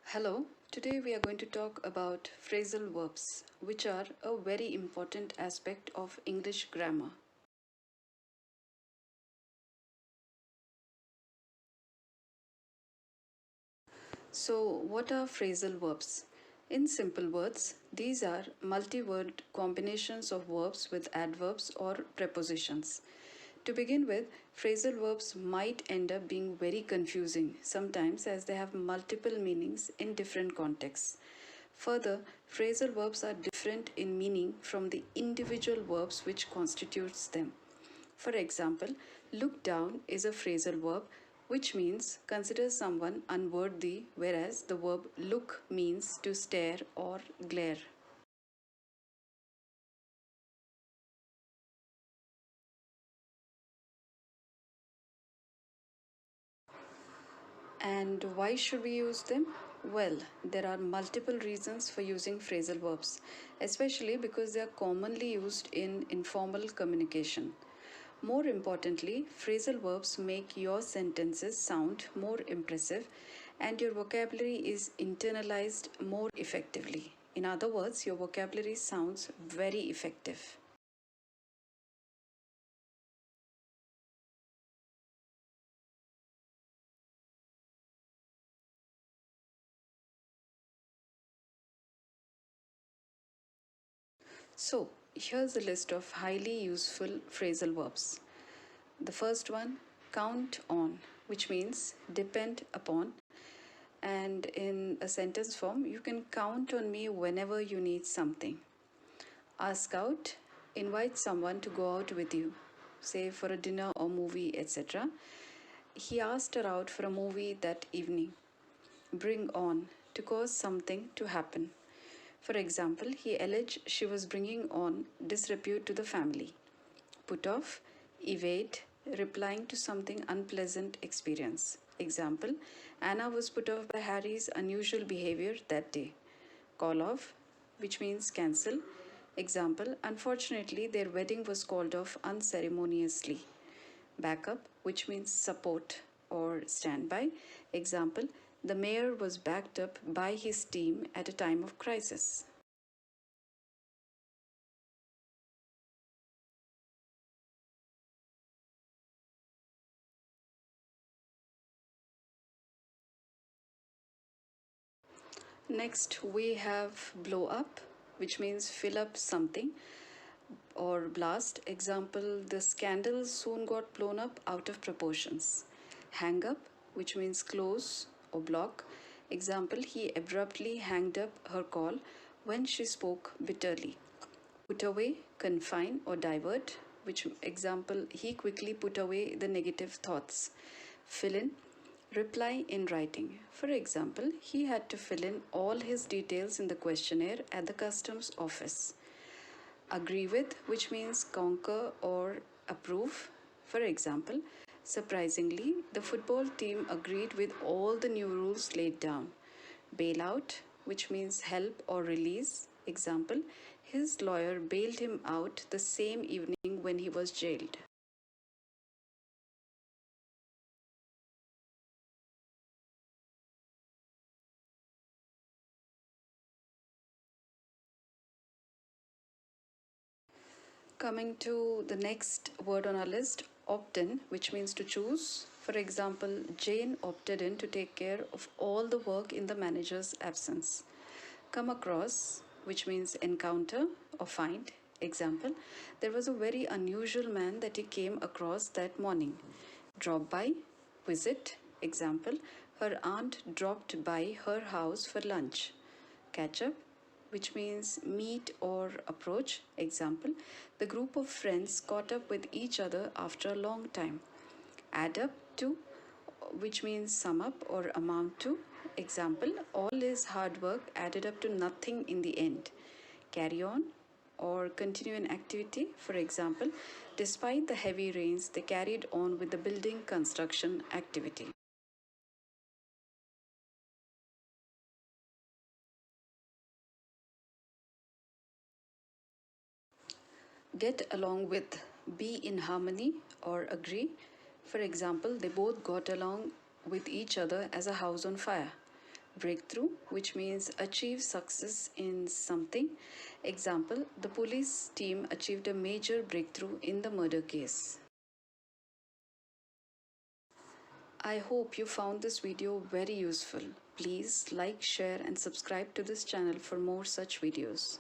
Hello, today we are going to talk about phrasal verbs, which are a very important aspect of English grammar. So, what are phrasal verbs? In simple words, these are multi word combinations of verbs with adverbs or prepositions. To begin with, phrasal verbs might end up being very confusing sometimes as they have multiple meanings in different contexts. Further, phrasal verbs are different in meaning from the individual verbs which constitutes them. For example, look down is a phrasal verb which means consider someone unworthy, whereas the verb look means to stare or glare. And why should we use them? Well, there are multiple reasons for using phrasal verbs, especially because they are commonly used in informal communication. More importantly, phrasal verbs make your sentences sound more impressive and your vocabulary is internalized more effectively. In other words, your vocabulary sounds very effective. So, here's a list of highly useful phrasal verbs. The first one, count on, which means depend upon. And in a sentence form, you can count on me whenever you need something. Ask out, invite someone to go out with you, say for a dinner or movie, etc. He asked her out for a movie that evening. Bring on, to cause something to happen. For example, he alleged she was bringing on disrepute to the family. Put off, evade, replying to something unpleasant experience. Example, Anna was put off by Harry's unusual behavior that day. Call off, which means cancel. Example, unfortunately, their wedding was called off unceremoniously. Backup, which means support or standby. Example, the mayor was backed up by his team at a time of crisis. Next, we have blow up, which means fill up something or blast. Example, the scandal soon got blown up out of proportions. Hang up, which means close or block. Example, he abruptly hanged up her call when she spoke bitterly. Put away, confine, or divert, which example, he quickly put away the negative thoughts. Fill in, reply in writing. For example, he had to fill in all his details in the questionnaire at the customs office. Agree with, which means conquer or approve. For example, surprisingly, the football team agreed with all the new rules laid down. Bail out, which means help or release. Example, his lawyer bailed him out the same evening when he was jailed. Coming to the next word on our list, opt in, which means to choose. For example, Jane opted in to take care of all the work in the manager's absence. Come across, which means encounter or find. Example, there was a very unusual man that he came across that morning. Drop by, visit. Example, her aunt dropped by her house for lunch. Catch up, which means meet or approach. Example, the group of friends caught up with each other after a long time. Add up to, which means sum up or amount to. Example, all his hard work added up to nothing in the end. Carry on or continue an activity. For example, despite the heavy rains, they carried on with the building construction activity. Get along with, be in harmony or agree. For example, they both got along with each other as a house on fire. breakthrough, which means achieve success in something. Example, the police team achieved a major breakthrough in the murder case. I hope you found this video very useful. Please like, share and subscribe to this channel for more such videos.